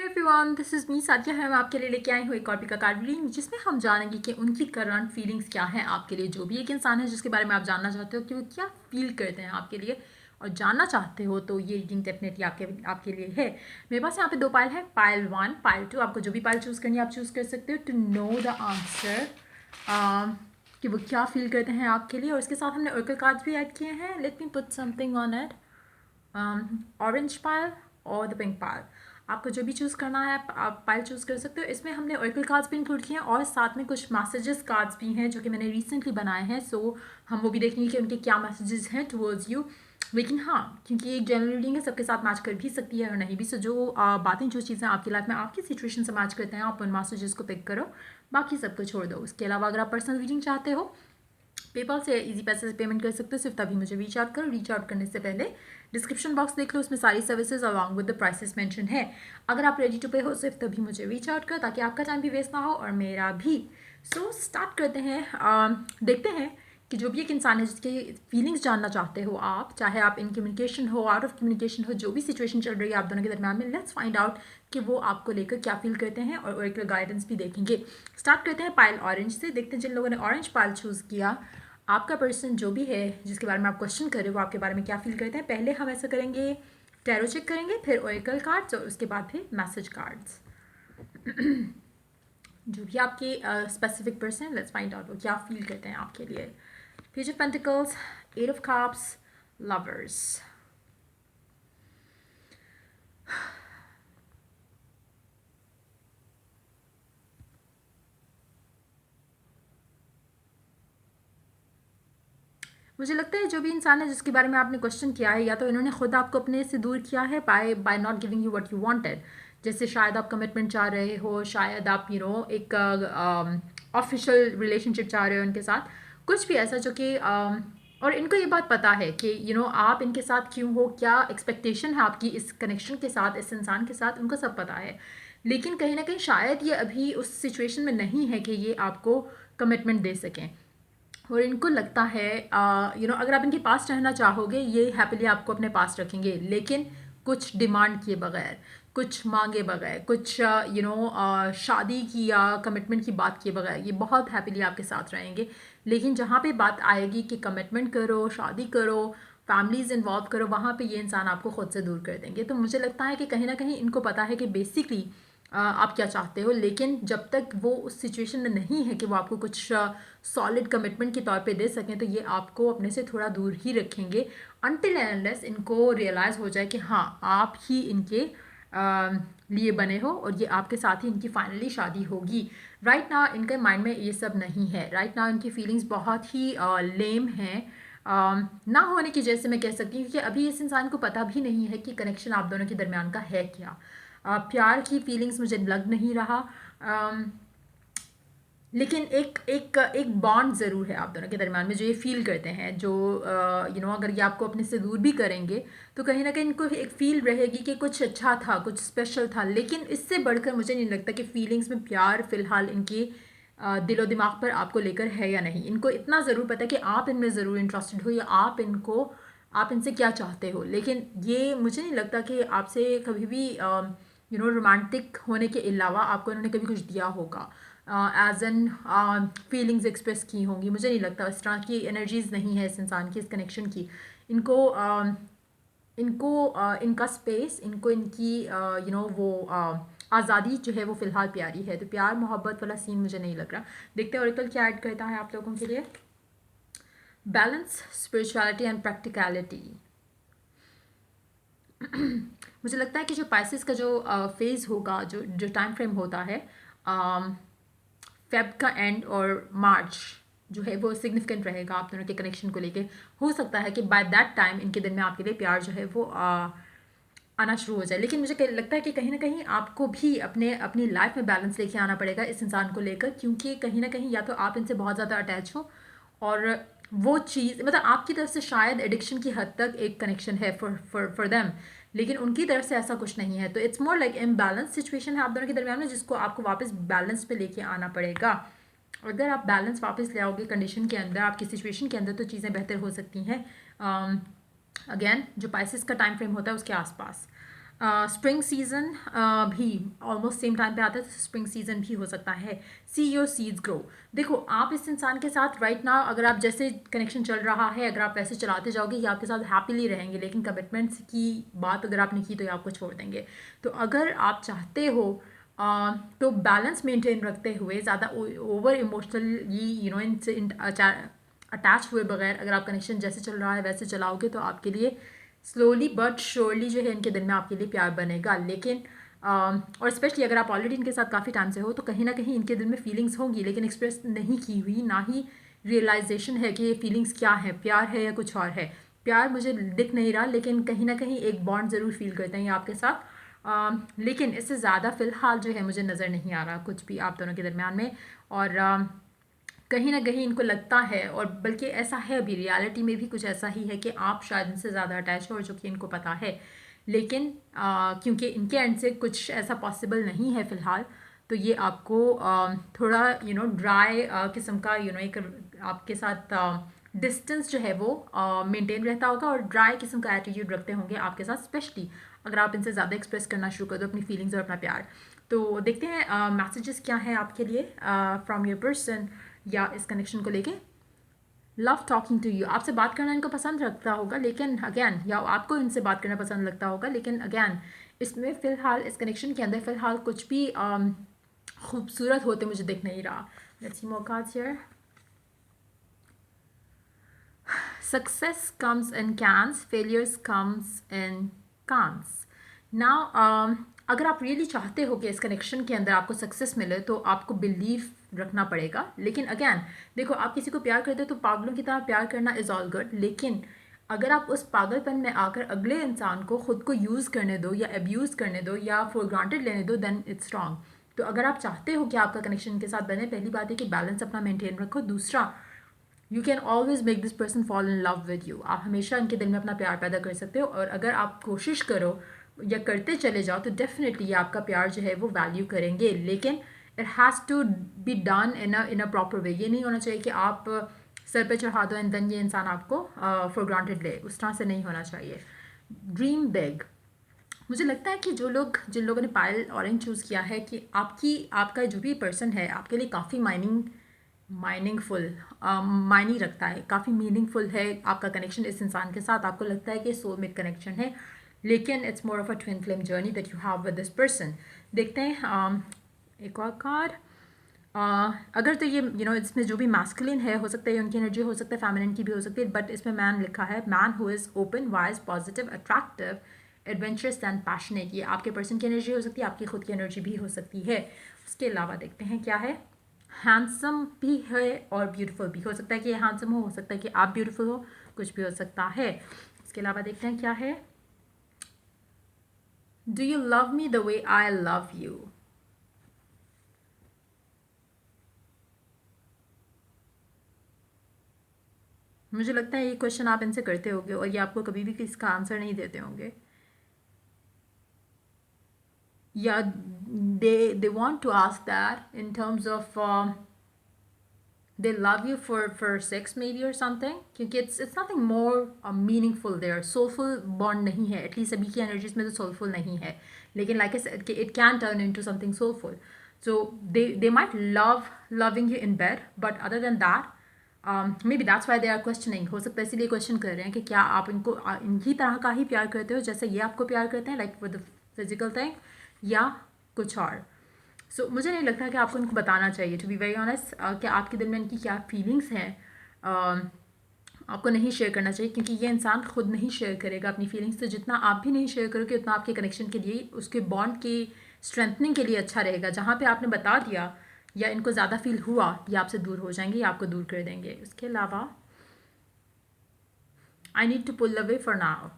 Everyone, this is me Sadia है। मैं आपके लिए लेके आई हूँ एक और पिका कार्ड रीडिंग जिसमें हम जानेंगे कि उनकी करंट फीलिंग्स क्या हैं आपके लिए। जो भी एक इंसान है जिसके बारे में आप जानना चाहते हो कि वो क्या फील करते हैं आपके लिए और जानना चाहते हो, तो ये रीडिंग डेफिनेटली आपके लिए है। मेरे पास यहाँ पे दो पाइल है, पाइल 1, पाइल 2। आपको जो भी पाइल चूज़ करनी है आप चूज़ कर सकते हो टू नो द आंसर कि वो क्या फील करते हैं आपके लिए। और इसके साथ हमने ओरेकल कार्ड्स भी ऐड किए हैं। Let me put something on it. Orange Payal और द पिंक पायल, आपको जो भी चूज़ करना है आप पायल चूज़ कर सकते हो। इसमें हमने ओरेकल कार्ड्स भी इंक्लूड किए हैं और साथ में कुछ मैसेजेस कार्ड्स भी हैं जो कि मैंने रिसेंटली बनाए हैं। सो हम वो भी देखेंगे कि उनके क्या मैसेजेस हैं टुवर्ड्स यू। लेकिन हाँ, क्योंकि एक जनरल रीडिंग है, सबके साथ मैच कर भी सकती है और नहीं भी। सो जो बातें जो चीज़ें आपकी लाइफ में आपकी सिचुएशन से मैच करते हैं आप उन मैसेजेस को पिक करो, बाकी सबको छोड़ दो। उसके अलावा अगर आप पर्सनल रीडिंग चाहते हो पेपाल से इजी पैसे से पेमेंट कर सकते हो, सिर्फ तभी मुझे रीच आउट करो। रीच आउट करने से पहले डिस्क्रिप्शन बॉक्स देख लो, उसमें सारी services along with the prices mention है। अगर आप रेडी टू पे हो सिर्फ तभी मुझे रीच आउट करो, ताकि आपका टाइम भी वेस्ट ना हो और मेरा भी। सो स्टार्ट करते हैं। देखते हैं कि जो भी एक इंसान है जिसके फीलिंग्स जानना चाहते हो आप, चाहे आप इन कम्युनिकेशन हो, आउट ऑफ कम्युनिकेशन हो, जो भी सिचुएशन चल रही है आप दोनों के दरम्यान में, लेट्स फाइंड आउट कि वो आपको लेकर क्या फील करते हैं और एक गाइडेंस भी देखेंगे। स्टार्ट करते हैं पाइल ऑरेंज से। देखते हैं जिन लोगों ने ऑरेंज पाइल चूज़ किया, आपका पर्सन जो भी है जिसके बारे में आप क्वेश्चन कर रहे हो वो आपके बारे में क्या फील करते हैं। पहले हम ऐसा करेंगे, टैरो चेक करेंगे, फिर ओरेकल कार्ड्स और उसके बाद फिर मैसेज कार्ड्स। जो भी आपके specific person, let's find out वो क्या फील करते हैं आपके लिए। Page of pentacles, eight of cups, lovers. मुझे लगता है जो भी इंसान है जिसके बारे में आपने क्वेश्चन किया है, या तो इन्होंने खुद आपको अपने से दूर किया है by not giving you what you wanted. जैसे शायद आप कमिटमेंट चाह रहे हो, शायद आप एक ऑफिशियल रिलेशनशिप चाह रहे हो उनके साथ, कुछ भी ऐसा जो कि और इनको ये बात पता है कि आप इनके साथ क्यों हो, क्या एक्सपेक्टेशन है आपकी इस कनेक्शन के साथ, इस इंसान के साथ, उनको सब पता है। लेकिन कहीं ना कहीं शायद ये अभी उस सिचुएशन में नहीं है कि ये आपको कमिटमेंट दे सकें। और इनको लगता है अगर आप इनके पास रहना चाहोगे, ये हैप्पीली आपको अपने पास रखेंगे, लेकिन कुछ डिमांड किए बगैर, कुछ मांगे बगैर, कुछ शादी की या कमिटमेंट की बात किए बगैर ये बहुत हैप्पीली आपके साथ रहेंगे। लेकिन जहाँ पे बात आएगी कि कमिटमेंट करो, शादी करो, फैमिलीज इन्वॉल्व करो, वहाँ पे ये इंसान आपको खुद से दूर कर देंगे। तो मुझे लगता है कि कहीं ना कहीं इनको पता है कि बेसिकली आप क्या चाहते हो, लेकिन जब तक वो उस सिचुएशन में नहीं है कि वो आपको कुछ सॉलिड कमिटमेंट के तौर पे दे सकें, तो ये आपको अपने से थोड़ा दूर ही रखेंगे अनटिल एंड अनलेस इनको रियलाइज़ हो जाए कि हाँ आप ही इनके लिए बने हो और ये आपके साथ ही इनकी फाइनली शादी होगी। राइट नाउ इनके माइंड में ये सब नहीं है। राइट नाउ इनकी फीलिंग्स बहुत ही लेम हैं, ना होने की, जैसे मैं कह सकती हूँ, क्योंकि अभी इस इंसान को पता भी नहीं है कि कनेक्शन आप दोनों के दरमियान का है क्या। प्यार की फीलिंग्स मुझे लग नहीं रहा, लेकिन एक बॉन्ड ज़रूर है आप दोनों के दरमियान में जो ये फील करते हैं। जो अगर ये आपको अपने से दूर भी करेंगे तो कहीं ना कहीं इनको एक फील रहेगी कि कुछ अच्छा था, कुछ स्पेशल था। लेकिन इससे बढ़कर मुझे नहीं लगता कि फीलिंग्स में प्यार फ़िलहाल इनकी दिलो दिमाग पर आपको लेकर है या नहीं। इनको इतना ज़रूर पता है कि आप इनमें ज़रूर इंटरेस्टेड हो या आप इनसे क्या चाहते हो। लेकिन ये मुझे नहीं लगता कि आपसे कभी भी रोमांटिक होने के अलावा आपको इन्होंने कभी कुछ दिया होगा, एज एन फीलिंग्स एक्सप्रेस की होंगी। मुझे नहीं लगता, इस तरह की एनर्जीज नहीं है इस इंसान की, इस कनेक्शन की। इनको इनका स्पेस, इनको इनकी वो आज़ादी जो है वो फ़िलहाल प्यारी है। तो प्यार मोहब्बत वाला सीन मुझे नहीं लग रहा। देखते हैं ओरेकल क्या ऐड करता है आप लोगों के लिए। Balance, spirituality and practicality. मुझे लगता है कि जो पाइसेस का जो फेज़ होगा, जो टाइम फ्रेम होता है, फेब का एंड और मार्च जो है वो सिग्निफिकेंट रहेगा आप दोनों के कनेक्शन को लेके। हो सकता है कि बाय दैट टाइम इनके दिन में आपके लिए प्यार जो है वो आना शुरू हो जाए। लेकिन मुझे लगता है कि कहीं ना कहीं आपको भी अपनी लाइफ में बैलेंस लेके आना पड़ेगा इस इंसान को लेकर, क्योंकि कहीं ना कहीं या तो आप इनसे बहुत ज़्यादा अटैच हो और वो चीज़, मतलब आपकी तरफ से शायद एडिक्शन की हद तक एक कनेक्शन है फॉर देम, लेकिन उनकी तरफ से ऐसा कुछ नहीं है। तो it's more like imbalance situation है आप दोनों के दरमियान में, जिसको आपको वापस बैलेंस पे लेके आना पड़ेगा। अगर आप बैलेंस वापस ले आओगे कंडीशन के अंदर, आपकी सिचुएशन के अंदर, तो चीज़ें बेहतर हो सकती हैं। अगेन जो पाइसेस का टाइम फ्रेम होता है उसके आसपास। स्प्रिंग सीज़न भी ऑलमोस्ट सेम टाइम पे आता है, तो स्प्रिंग सीज़न भी हो सकता है। See your seeds grow. देखो आप इस इंसान के साथ राइट नाउ अगर आप जैसे कनेक्शन चल रहा है, अगर आप वैसे चलाते जाओगे ये आपके साथ हैप्पीली रहेंगे, लेकिन कमिटमेंट्स की बात अगर आपने की तो ये आपको छोड़ देंगे। तो अगर आप चाहते हो तो बैलेंस मेंटेन रखते हुए, ज़्यादा ओवर इमोशनली इनसे अटैच हुए बगैर अगर आप कनेक्शन जैसे चल रहा है वैसे चलाओगे तो आपके लिए स्लोली बट श्योरली जो है इनके दिल में आपके लिए प्यार बनेगा। लेकिन और स्पेशली अगर आप ऑलरेडी इनके साथ काफ़ी टाइम से हो तो कहीं ना कहीं इनके दिल में फीलिंग्स होंगी, लेकिन एक्सप्रेस नहीं की हुई, ना ही रियलाइजेशन है कि ये फीलिंग्स क्या है, प्यार है या कुछ और है। प्यार मुझे दिख नहीं रहा, लेकिन कहीं ना कहीं एक बॉन्ड ज़रूर फील करते हैं ये आपके साथ। लेकिन इससे ज़्यादा फ़िलहाल जो है मुझे नज़र नहीं आ रहा कुछ भी आप दोनों के दरमियान में। और कहीं ना कहीं इनको लगता है, और बल्कि ऐसा है भी, रियलिटी में भी कुछ ऐसा ही है कि आप शायद इनसे ज़्यादा अटैच हो, और जो कि इनको पता है। लेकिन क्योंकि इनके एंड से कुछ ऐसा पॉसिबल नहीं है फ़िलहाल, तो ये आपको थोड़ा ड्राई किस्म का एक आपके साथ डिस्टेंस जो है वो मेंटेन रहता होगा, और ड्राई किस्म का एटीट्यूड रखते होंगे आपके साथ, स्पेशली अगर आप इनसे ज़्यादा एक्सप्रेस करना शुरू कर दो अपनी फीलिंग्स और अपना प्यार। तो देखते हैं मैसेजेस क्या हैं आपके लिए फ्रॉम योर पर्सन या इस कनेक्शन को लेके। लव टॉकिंग टू यू, आपसे बात करना इनको पसंद रखता होगा, लेकिन अगेन, या आपको इनसे बात करना पसंद लगता होगा, लेकिन अगेन इसमें फ़िलहाल इस कनेक्शन के अंदर फ़िलहाल कुछ भी खूबसूरत होते मुझे दिख नहीं रहा। Let's see more cards here. Success comes in cans, failures comes in cans. Now, अगर आप रियली चाहते हो कि इस कनेक्शन के अंदर आपको सक्सेस मिले तो आपको बिलीव रखना पड़ेगा। लेकिन अगेन देखो, आप किसी को प्यार करते हो तो पागलों की तरह प्यार करना इज़ ऑल गुड, लेकिन अगर आप उस पागलपन में आकर अगले इंसान को खुद को यूज़ करने दो या अब्यूज़ करने दो या फॉर ग्रांटेड लेने दो, देन इट्स रॉन्ग। तो अगर आप चाहते हो कि आपका कनेक्शन के साथ बने, पहली बात है कि बैलेंस अपना मेंटेन रखो। दूसरा, you can always make this person fall in love with you. आप हमेशा उनके दिल में अपना प्यार पैदा कर सकते हो, और अगर आप कोशिश करो या करते चले जाओ तो डेफिनेटली आपका प्यार जो है वो वैल्यू करेंगे। लेकिन it has to be done in a proper way. ये नहीं होना चाहिए कि आप सर पे चढ़ा दो एंड देन ये इंसान आपको फॉर ग्रांटेड ले, उस तरह से नहीं होना चाहिए। Dream big. मुझे लगता है कि जिन लोगों ने पायल ऑरेंज चूज़ किया है, कि आपका जो भी पर्सन है आपके लिए काफ़ी माइनिंगफुल मायने रखता है, काफ़ी मीनिंगफुल है आपका कनेक्शन इस इंसान के साथ। आपको लगता है कि सोलमेट कनेक्शन है, लेकिन it's more of a twin flame journey that you have with this person. देखते हैं एक और कार्ड। अगर तो ये इसमें जो भी मैस्कुलिन है, हो सकता है उनकी एनर्जी, हो सकता है फेमिनिन की भी हो सकती है, बट इसमें मैन लिखा है, man who is open, wise, positive, attractive, adventurous and passionate. ये आपके पर्सन की एनर्जी हो सकती है, आपकी खुद की एनर्जी भी हो सकती है। उसके अलावा देखते हैं क्या है। हैंडसम भी है और ब्यूटीफुल भी। हो सकता है कि ये हैंडसम हो सकता है कि आप ब्यूटीफुल हो, कुछ भी हो सकता है। इसके अलावा देखते हैं क्या है। Do you love me the way I love you. मुझे लगता है ये क्वेश्चन आप इनसे करते होंगे और ये आपको कभी भी इसका आंसर नहीं देते होंगे, या they want to ask that in terms of they love you for sex maybe or something, क्योंकि it's nothing more meaningful there. soulful bond नहीं है, at least अभी की energies में तो soulful नहीं है, लेकिन like I said it can turn into something soulful. So they might loving you in bed, but other than that maybe that's why they are questioning. हो सकता है इसीलिए क्वेश्चन कर रहे हैं कि क्या आप इनको इनकी तरह का ही प्यार करते हो जैसे ये आपको प्यार करते हैं, like with the physical thing, या कुछ और। मुझे नहीं लगता कि आपको इनको बताना चाहिए, टू बी वेरी ऑनेस्ट, कि आपके दिल में इनकी क्या फीलिंग्स हैं। आपको नहीं शेयर करना चाहिए, क्योंकि ये इंसान खुद नहीं शेयर करेगा अपनी फीलिंग्स। तो जितना आप भी नहीं शेयर करोगे उतना आपके कनेक्शन के लिए, उसके बॉन्ड की स्ट्रेंथनिंग के लिए अच्छा रहेगा। जहाँ पे आपने बता दिया या इनको ज़्यादा फील हुआ, ये आपसे दूर हो जाएंगे या आपको दूर कर देंगे। उसके अलावा I need to pull away for now.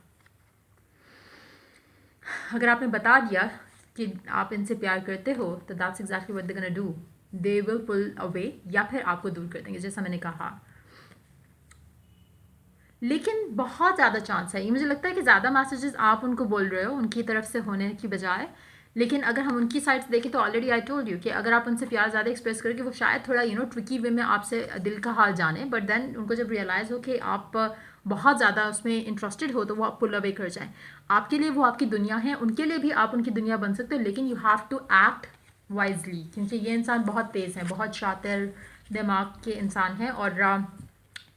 अगर आपने बता दिया कि आप इनसे प्यार करते हो तो that's exactly what they gonna do, they will pull away, या फिर आपको दूर कर देंगे जैसा मैंने कहा। लेकिन बहुत ज़्यादा चांस है, ये मुझे लगता है कि ज़्यादा मैसेजेस आप उनको बोल रहे हो उनकी तरफ से होने की बजाय, लेकिन अगर हम उनकी साइड से देखें तो ऑलरेडी आई टोल्ड यू कि अगर आप उनसे प्यार ज़्यादा एक्सप्रेस करोगे वो शायद थोड़ा ट्रिकी वे में आपसे दिल का हाल जाने, बट देन उनको जब रियलाइज़ हो कि आप बहुत ज़्यादा उसमें इंटरेस्टेड हो तो वो आप पुल अवे कर जाएं। आपके लिए वो आपकी दुनिया है, उनके लिए भी आप उनकी दुनिया बन सकते हो, लेकिन you have to act wisely, क्योंकि ये इंसान बहुत तेज़ हैं, बहुत शातिर दिमाग के इंसान हैं और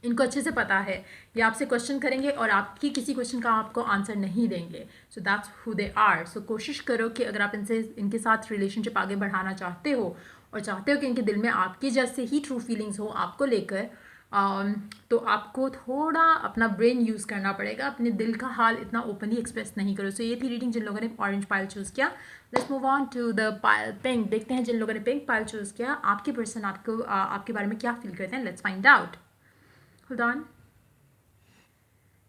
इनको अच्छे से पता है ये आपसे क्वेश्चन करेंगे और आपकी किसी क्वेश्चन का आपको आंसर नहीं देंगे। So that's who they are. So कोशिश करो कि अगर आप इनके साथ रिलेशनशिप आगे बढ़ाना चाहते हो और चाहते हो कि इनके दिल में आपके जैसे ही ट्रू फीलिंग्स हो आपको लेकर, तो आपको थोड़ा अपना ब्रेन यूज़ करना पड़ेगा, अपने दिल का हाल इतना ओपनली एक्सप्रेस नहीं करो। सो ये थी रीडिंग जिन लोगों ने ऑरेंज पाइल चूज़ किया। Let's move on to the pile pink. देखते हैं जिन लोगों ने पिंक पाइल चूज़ किया आपके पर्सन आपके बारे में क्या फील करते हैं। Let's find out. Hold on.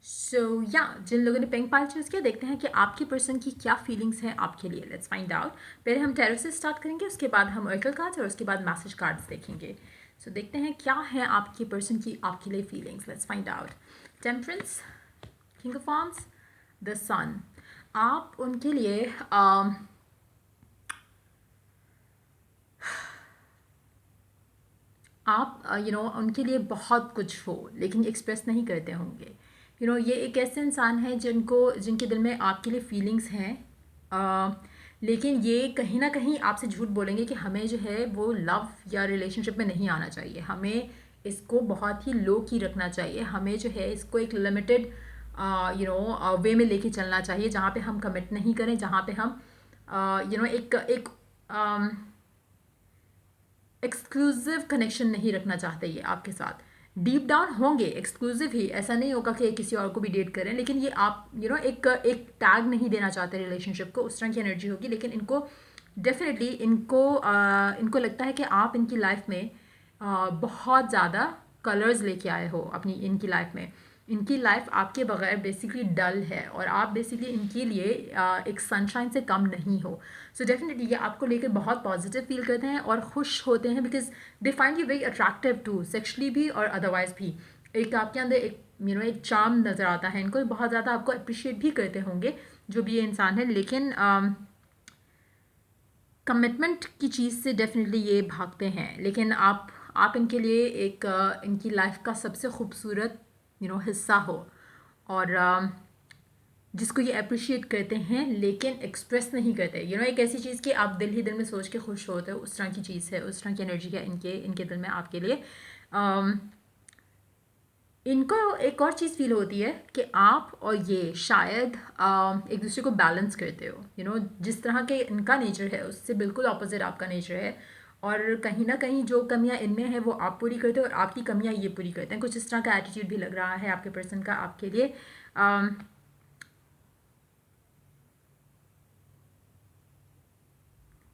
सो जिन लोगों ने पिंक पाइल चूज़ किया देखते हैं कि आपकी पर्सन की क्या फीलिंग्स हैं आपके लिए। Let's find out. पहले हम टैरो से स्टार्ट करेंगे, उसके बाद हम ऑरेकल कार्ड्स और उसके बाद मैसेज कार्ड्स देखेंगे। सो देखते हैं क्या है आपकी पर्सन की आपके लिए फीलिंग्स। Let's find out. Temperance, king of wands, the sun. आप उनके लिए आप उनके लिए बहुत कुछ हो लेकिन एक्सप्रेस नहीं करते होंगे। ये एक ऐसे इंसान है जिनके दिल में आपके लिए फीलिंग्स हैं, लेकिन ये कहीं ना कहीं आपसे झूठ बोलेंगे कि हमें जो है वो लव या रिलेशनशिप में नहीं आना चाहिए, हमें इसको बहुत ही लो की रखना चाहिए, हमें जो है इसको एक लिमिटेड वे में लेके चलना चाहिए जहाँ पे हम कमिट नहीं करें, जहाँ पे हम एक एक्सक्लूसिव कनेक्शन नहीं रखना चाहते ये आपके साथ। डीप डाउन होंगे एक्सक्लूसिव ही, ऐसा नहीं होगा कि किसी और को भी डेट करें, लेकिन ये आप एक टैग नहीं देना चाहते रिलेशनशिप को, उस तरह की एनर्जी होगी। लेकिन इनको डेफिनेटली इनको लगता है कि आप इनकी लाइफ में बहुत ज़्यादा कलर्स लेके आए हो अपनी इनकी लाइफ में। इनकी लाइफ आपके बगैर बेसिकली डल है और आप बेसिकली इनके लिए एक सनशाइन से कम नहीं हो। सो डेफिनेटली ये आपको लेकर बहुत पॉजिटिव फील करते हैं और खुश होते हैं, because they find you very attractive too, sexually भी और अदरवाइज भी। एक आपके अंदर एक चार्म नज़र आता है, इनको बहुत ज़्यादा आपको अप्रिशिएट भी करते होंगे जो भी ये इंसान है, लेकिन कमिटमेंट की चीज़ से डेफिनेटली ये भागते हैं। लेकिन आप इनके लिए इनकी लाइफ का सबसे खूबसूरत हिस्सा हो और जिसको ये अप्रिशिएट करते हैं लेकिन एक्सप्रेस नहीं करते। एक ऐसी चीज़ कि आप दिल ही दिल में सोच के खुश होते हो, उस तरह की चीज़ है, उस तरह की एनर्जी है इनके दिल में आपके लिए। इनको एक और चीज़ फील होती है कि आप और ये शायद एक दूसरे को बैलेंस करते हो। जिस तरह के इनका नेचर है उससे बिल्कुल ऑपोजिट आपका नेचर है, और कहीं ना कहीं जो कमियां इनमें है वो आप पूरी करते हो और आपकी कमियां ये पूरी करते हैं। कुछ इस तरह का एटीट्यूड भी लग रहा है आपके पर्सन का आपके लिए।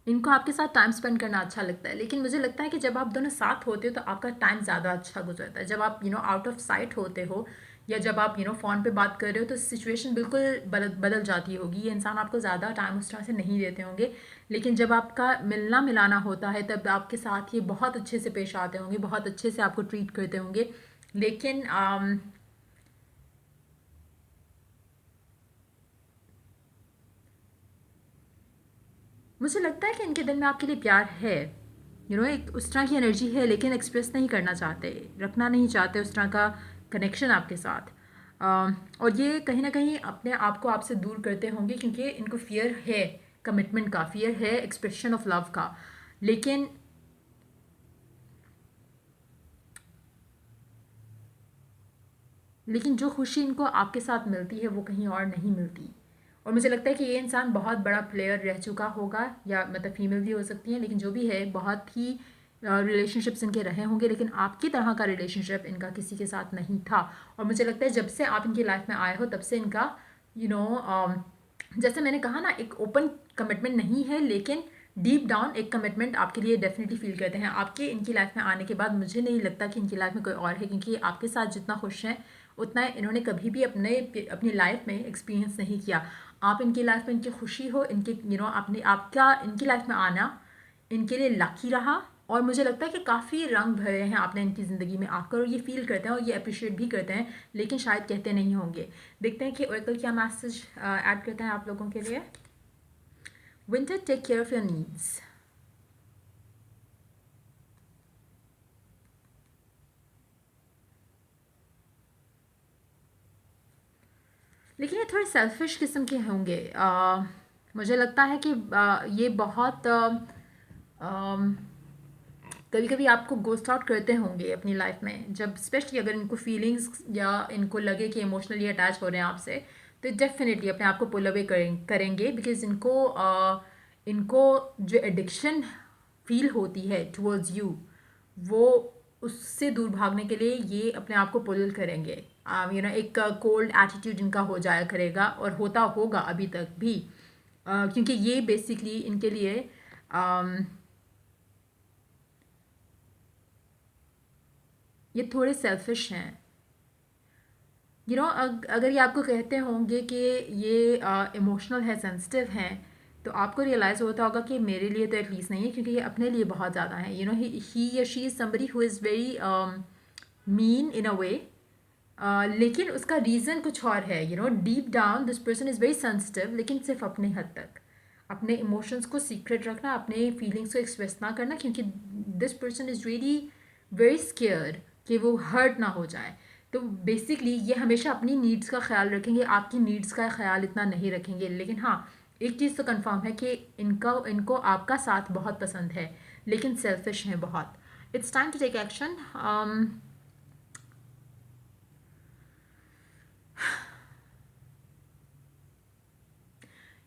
इनको आपके साथ टाइम स्पेंड करना अच्छा लगता है, लेकिन मुझे लगता है कि जब आप दोनों साथ होते हो तो आपका टाइम ज़्यादा अच्छा गुजरता है। जब आप आउट ऑफ साइट होते हो या जब आप फ़ोन पे बात कर रहे हो तो सिचुएशन बिल्कुल बदल जाती होगी। ये इंसान आपको ज़्यादा टाइम उस तरह से नहीं देते होंगे, लेकिन जब आपका मिलना मिलाना होता है तब आपके साथ ये बहुत अच्छे से पेश आते होंगे, बहुत अच्छे से आपको ट्रीट करते होंगे। लेकिन मुझे लगता है कि इनके दिल में आपके लिए प्यार है। एक उस तरह की एनर्जी है, लेकिन एक्सप्रेस नहीं करना चाहते, रखना नहीं चाहते उस तरह का कनेक्शन आपके साथ। और ये कहीं ना कहीं अपने आप को आपसे दूर करते होंगे क्योंकि इनको फियर है कमिटमेंट का, फियर है एक्सप्रेशन ऑफ लव का। लेकिन जो खुशी इनको आपके साथ मिलती है वो कहीं और नहीं मिलती। और मुझे लगता है कि ये इंसान बहुत बड़ा प्लेयर रह चुका होगा, या मतलब फीमेल भी हो सकती है, लेकिन जो भी है बहुत ही रिलेशनशिप्स इनके रहे होंगे, लेकिन आपकी तरह का रिलेशनशिप इनका किसी के साथ नहीं था। और मुझे लगता है जब से आप इनकी लाइफ में आए हो तब से इनका जैसे मैंने कहा ना, एक ओपन कमिटमेंट नहीं है, लेकिन डीप डाउन एक कमिटमेंट आपके लिए डेफिनेटली फील करते हैं। आपके इनकी लाइफ में आने के बाद मुझे नहीं लगता कि इनकी लाइफ में कोई और है, क्योंकि आपके साथ जितना खुश हैं उतना इन्होंने कभी भी अपनी लाइफ में एक्सपीरियंस नहीं किया। आप इनकी लाइफ में इनकी खुशी हो, इनके आपका इनकी लाइफ में आना इनके लिए लकी रहा। और मुझे लगता है कि काफ़ी रंग भरे हैं आपने इनकी ज़िंदगी में आकर, और ये फील करते हैं और ये अप्रिशिएट भी करते हैं, लेकिन शायद कहते नहीं होंगे। देखते हैं कि ओरेकल क्या मैसेज ऐड करते हैं आप लोगों के लिए। Winter, take care of your needs. लेकिन ये थोड़े सेल्फिश किस्म के होंगे। मुझे लगता है कि ये बहुत कभी कभी आपको गोस्ट आउट करते होंगे अपनी लाइफ में, जब स्पेशली अगर इनको फीलिंग्स या इनको लगे कि इमोशनली अटैच हो रहे हैं आपसे, तो डेफिनेटली अपने आप को पुल अवे करेंगे। बिकॉज इनको जो एडिक्शन फील होती है टुवर्ड्स यू, वो उससे दूर भागने के लिए ये अपने आप को पुल करेंगे। एक कोल्ड एटीट्यूड इनका हो जाया करेगा और होता होगा अभी तक भी, क्योंकि ये बेसिकली इनके लिए ये थोड़े सेल्फिश हैं। अगर ये आपको कहते होंगे कि ये इमोशनल है, सेंसिटिव हैं, तो आपको रियलाइज़ होता होगा कि मेरे लिए तो एटलीस्ट नहीं है, क्योंकि ये अपने लिए बहुत ज़्यादा है। ही या she is somebody who is very mean in a way, लेकिन उसका रीज़न कुछ और है। Deep down this person is very sensitive, लेकिन सिर्फ अपने हद तक। अपने इमोशंस को सीक्रेट रखना, अपने फीलिंग्स को एक्सप्रेस ना करना, क्योंकि this person is really very scared कि वो हर्ट ना हो जाए। तो बेसिकली ये हमेशा अपनी नीड्स का ख्याल रखेंगे, आपकी नीड्स का ख्याल इतना नहीं रखेंगे। लेकिन हाँ, एक चीज़ तो कंफर्म है कि इनको आपका साथ बहुत पसंद है, लेकिन सेल्फिश हैं बहुत। It's time to take action.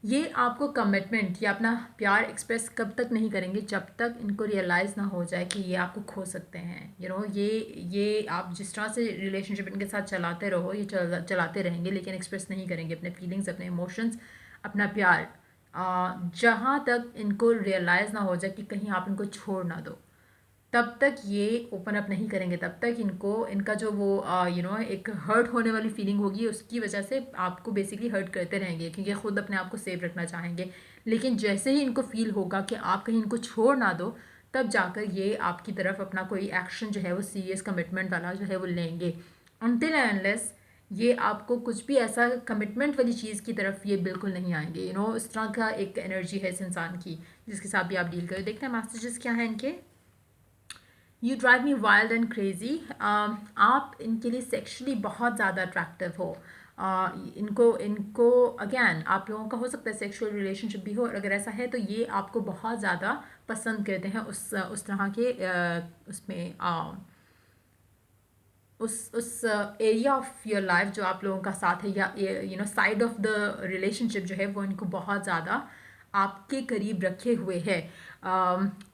ये आपको कमिटमेंट या अपना प्यार एक्सप्रेस कब तक नहीं करेंगे, जब तक इनको रियलाइज़ ना हो जाए कि ये आपको खो सकते हैं। ये आप जिस तरह से रिलेशनशिप इनके साथ चलाते रहो, ये चलाते रहेंगे, लेकिन एक्सप्रेस नहीं करेंगे अपने फीलिंग्स, अपने इमोशंस, अपना प्यार, जहाँ तक इनको रियलाइज़ ना हो जाए कि कहीं आप इनको छोड़ ना दो, तब तक ये ओपन अप नहीं करेंगे। तब तक इनका जो वो एक हर्ट होने वाली फीलिंग होगी, उसकी वजह से आपको बेसिकली हर्ट करते रहेंगे, क्योंकि ख़ुद अपने आप को सेफ रखना चाहेंगे। लेकिन जैसे ही इनको फील होगा कि आप कहीं इनको छोड़ ना दो, तब जाकर ये आपकी तरफ अपना कोई एक्शन जो है वो सीरियस कमिटमेंट वाला जो है वो लेंगे। अनटिल एंड अनलेस ये आपको कुछ भी ऐसा कमिटमेंट वाली चीज़ की तरफ ये बिल्कुल नहीं आएंगे। इस तरह का एक एनर्जी है इस इंसान की, जिसके साथ भी आप डील करें। देखते हैं मैसेजेस क्या हैं इनके। You drive me wild and crazy. आप इनके लिए सेक्शुअली बहुत ज़्यादा अट्रैक्टिव हो। इनको अगेन आप लोगों का हो सकता है सेक्सुअल रिलेशनशिप भी हो, और अगर ऐसा है तो ये आपको बहुत ज़्यादा पसंद करते हैं उस तरह के उसमें उस एरिया ऑफ योर लाइफ जो आप लोगों का साथ है, या साइड ऑफ द रिलेशनशिप जो है वो इनको बहुत ज़्यादा आपके करीब रखे हुए है।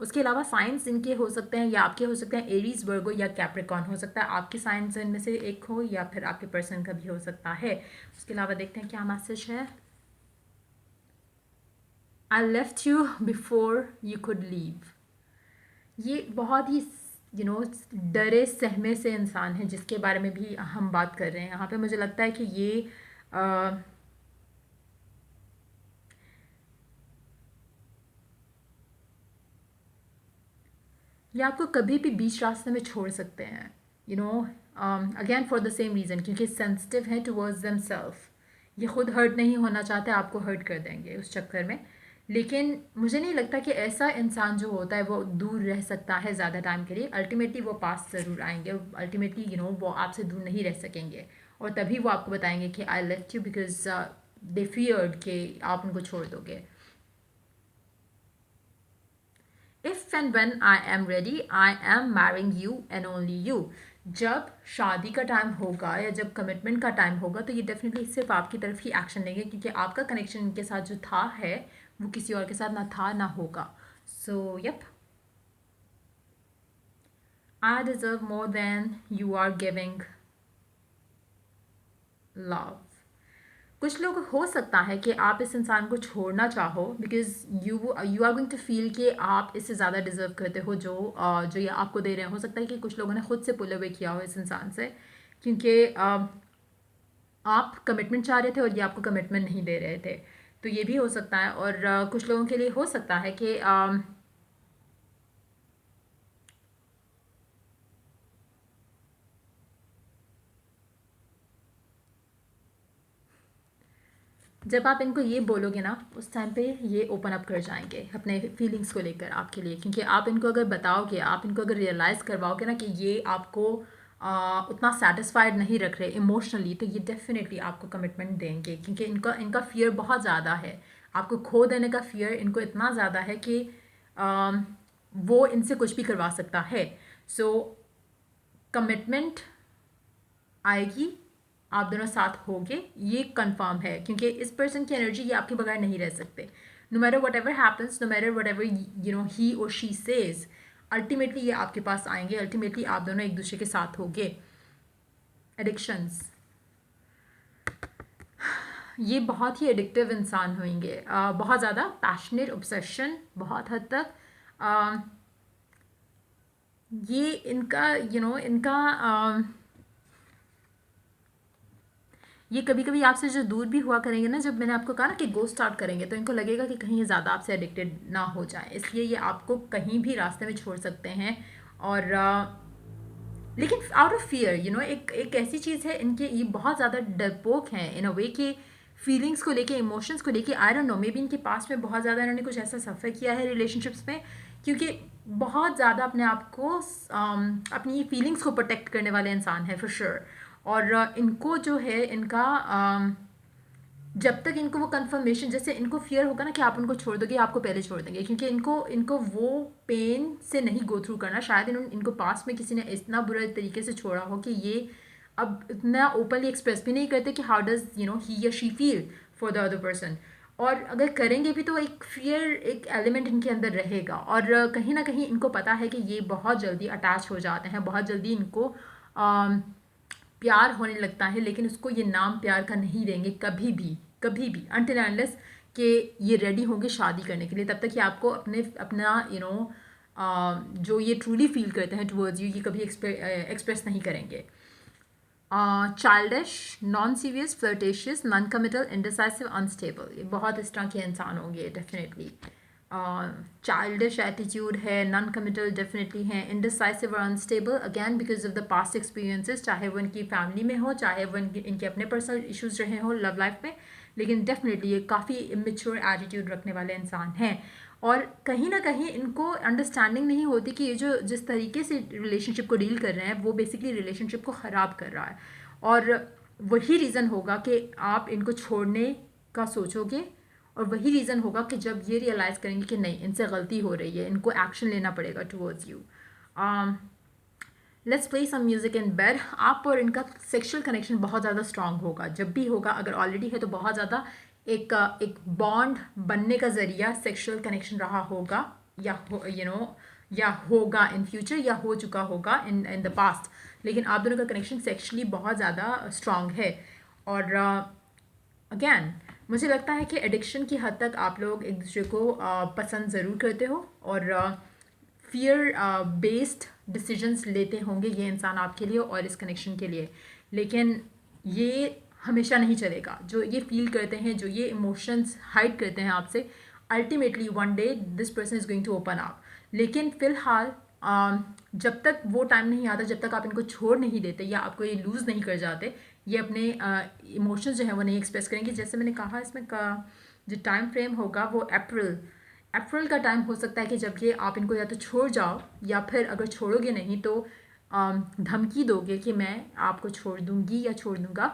उसके अलावा साइंस इनके हो सकते हैं या आपके हो सकते हैं एरीज, वर्गो या कैप्रिकॉर्न हो सकता है। आपके साइंस इनमें से एक हो या फिर आपके पर्सन का भी हो सकता है। उसके अलावा देखते हैं क्या मैसेज है। I left you before you could leave. ये बहुत ही डरे सहमे से इंसान है, जिसके बारे में भी हम बात कर रहे हैं यहाँ पे। मुझे लगता है कि ये आपको कभी भी बीच रास्ते में छोड़ सकते हैं। Again for the same reason, क्योंकि सेंसिटिव हैं टुवर्ड्स देमसेल्फ। ये खुद हर्ट नहीं होना चाहते, आपको हर्ट कर देंगे उस चक्कर में। लेकिन मुझे नहीं लगता कि ऐसा इंसान जो होता है वो दूर रह सकता है ज़्यादा टाइम के लिए। अल्टीमेटली वो पास ज़रूर आएंगे, अल्टीमेटली वो आपसे दूर नहीं रह सकेंगे, और तभी वो आपको बताएंगे कि I left you because they feared कि आप उनको छोड़ दोगे। If and when I am ready I am marrying you and only you. जब शादी का टाइम होगा या जब कमिटमेंट का टाइम होगा, तो ये डेफिनेटली सिर्फ आपकी तरफ ही एक्शन लेंगे, क्योंकि आपका कनेक्शन इनके साथ जो था है वो किसी और के साथ ना था ना होगा। So yup, I deserve more than you are giving love. कुछ लोग हो सकता है कि आप इस इंसान को छोड़ना चाहो, because you are going to feel कि आप इससे ज़्यादा डिज़र्व करते हो जो ये आपको दे रहे हैं। हो सकता है कि कुछ लोगों ने खुद से पुल अवे किया हो इस इंसान से, क्योंकि आप कमिटमेंट चाह रहे थे और ये आपको कमिटमेंट नहीं दे रहे थे। तो ये भी हो सकता है। और कुछ लोगों के लिए हो सकता है कि जब आप इनको ये बोलोगे ना उस टाइम पे ये ओपन अप कर जाएंगे अपने फीलिंग्स को लेकर आपके लिए, क्योंकि आप इनको अगर बताओगे, आप इनको अगर रियलाइज़ करवाओगे ना कि ये आपको उतना सेटिस्फाइड नहीं रख रहे इमोशनली, तो ये डेफिनेटली आपको कमिटमेंट देंगे, क्योंकि इनका इनका फियर बहुत ज़्यादा है। आपको खो देने का फियर इनको इतना ज़्यादा है कि वो इनसे कुछ भी करवा सकता है। सो कमिटमेंट आएगी, आप दोनों साथ होगे, ये कंफर्म है, क्योंकि इस पर्सन की एनर्जी ये आपके बगैर नहीं रह सकते। No matter whatever happens, no matter whatever he और शी सेज, अल्टीमेटली ये आपके पास आएंगे, अल्टीमेटली आप दोनों एक दूसरे के साथ होगे। एडिक्शंस, ये बहुत ही एडिक्टिव इंसान होंगे, बहुत ज़्यादा पैशनेट, ऑब्सेशन बहुत हद तक। ये इनका इनका ये कभी कभी आपसे जो दूर भी हुआ करेंगे ना, जब मैंने आपको कहा ना कि गो स्टार्ट करेंगे, तो इनको लगेगा कि कहीं ये ज़्यादा आपसे एडिक्टेड ना हो जाए, इसलिए ये आपको कहीं भी रास्ते में छोड़ सकते हैं। और लेकिन आउट ऑफ फियर, एक ऐसी चीज़ है इनके, ये बहुत ज़्यादा डरपोक हैं इन अ वे कि फीलिंग्स को लेके, इमोशंस को लेके। I don't know, may be इनके पास में बहुत ज़्यादा इन्होंने कुछ ऐसा सफ़र किया है रिलेशनशिप्स में, क्योंकि बहुत ज़्यादा अपने आप को अपनी फीलिंग्स को प्रोटेक्ट करने वाले इंसान है फॉर श्योर। और इनको जो है इनका जब तक इनको वो कंफर्मेशन, जैसे इनको फियर होगा ना कि आप उनको छोड़ दोगे, आपको पहले छोड़ देंगे, क्योंकि इनको वो पेन से नहीं गो थ्रू करना। शायद इनको पास में किसी ने इतना बुरा तरीके से छोड़ा हो कि ये अब इतना ओपनली एक्सप्रेस भी नहीं करते कि हाउ डज ही या she feel for the other person. और अगर करेंगे भी तो एक फियर, एक एलिमेंट इनके अंदर रहेगा, और कहीं ना कहीं इनको पता है कि ये बहुत जल्दी अटैच हो जाते हैं, बहुत जल्दी इनको प्यार होने लगता है, लेकिन उसको ये नाम प्यार का नहीं देंगे कभी भी, कभी भी, अनटिल अनलेस कि ये रेडी होंगे शादी करने के लिए। तब तक ये आपको अपना जो ये ट्रूली फील करते हैं टुवर्ड्स यू, ये कभी एक्सप्रेस नहीं करेंगे। Childish, non serious, flirtatious, non committal, indecisive, unstable, ये बहुत इस तरह के इंसान होंगे डेफिनेटली। चाइल्डिश एटीट्यूड है, नॉन कमिटल डेफिनेटली हैं, इंडिसाइसिव और unstable again because of the past experiences, चाहे वो इनकी फैमिली में हो, चाहे वो इनके अपने पर्सनल इश्यूज रहे हों लव लाइफ में, लेकिन डेफिनेटली ये काफ़ी इमेच्योर एटीट्यूड रखने वाले इंसान हैं। और कहीं ना कहीं इनको अंडरस्टैंडिंग नहीं होती कि ये जो जिस तरीके से रिलेशनशिप को डील कर रहे हैं वो बेसिकली रिलेशनशिप को ख़राब कर रहा है, और वही रीज़न होगा कि आप इनको छोड़ने का सोचोगे, और वही रीज़न होगा कि जब ये रियलाइज़ करेंगे कि नहीं, इनसे गलती हो रही है, इनको एक्शन लेना पड़ेगा towards you. Let's play some music in bed. आप और इनका सेक्शुअल कनेक्शन बहुत ज़्यादा स्ट्रांग होगा, जब भी होगा, अगर ऑलरेडी है तो बहुत ज़्यादा एक बॉन्ड बनने का ज़रिया सेक्शुअल कनेक्शन रहा होगा, या होगा इन फ्यूचर, या हो चुका होगा इन द पास्ट, लेकिन आप दोनों का कनेक्शन सेक्शुअली बहुत ज़्यादा स्ट्रांग है। और अगैन मुझे लगता है कि एडिक्शन की हद तक आप लोग एक दूसरे को पसंद ज़रूर करते हो, और फियर बेस्ड डिसीजंस लेते होंगे ये इंसान आपके लिए और इस कनेक्शन के लिए, लेकिन ये हमेशा नहीं चलेगा। जो ये फील करते हैं, जो ये इमोशंस हाइड करते हैं आपसे, ultimately one day this person is going to open up. लेकिन फ़िलहाल जब तक वो टाइम नहीं आता, जब तक आप इनको छोड़ नहीं देते या आपको ये लूज़ नहीं कर जाते, ये अपने इमोशंस जो हैं वो नहीं एक्सप्रेस करेंगे। जैसे मैंने कहा, इसमें जो टाइम फ्रेम होगा वो अप्रैल का टाइम हो सकता है कि जब ये आप इनको या तो छोड़ जाओ, या फिर अगर छोड़ोगे नहीं तो धमकी दोगे कि मैं आपको छोड़ दूंगी या छोड़ दूंगा,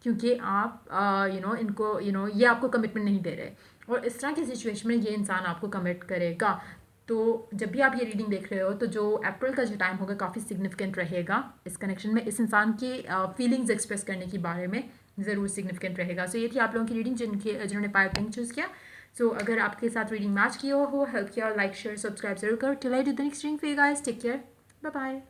क्योंकि आप इनको ये आपको कमिटमेंट नहीं दे रहे, और इस तरह की सिचुएशन में ये इंसान आपको कमिट करेगा। तो जब भी आप ये रीडिंग देख रहे हो, तो जो अप्रैल का जो टाइम होगा काफ़ी सिग्निफिकेंट रहेगा इस कनेक्शन में, इस इंसान की फीलिंग्स एक्सप्रेस करने के बारे में ज़रूर सिग्निफिकेंट रहेगा। सो ये थी आप लोगों की रीडिंग जिन्होंने पाइपिंग चूज़ किया। सो अगर आपके साथ रीडिंग मैच किया हो, हेल्प किया, लाइक शेयर सब्सक्राइब जरूर करो। Till I do the next reading for you guys, take care, bye bye.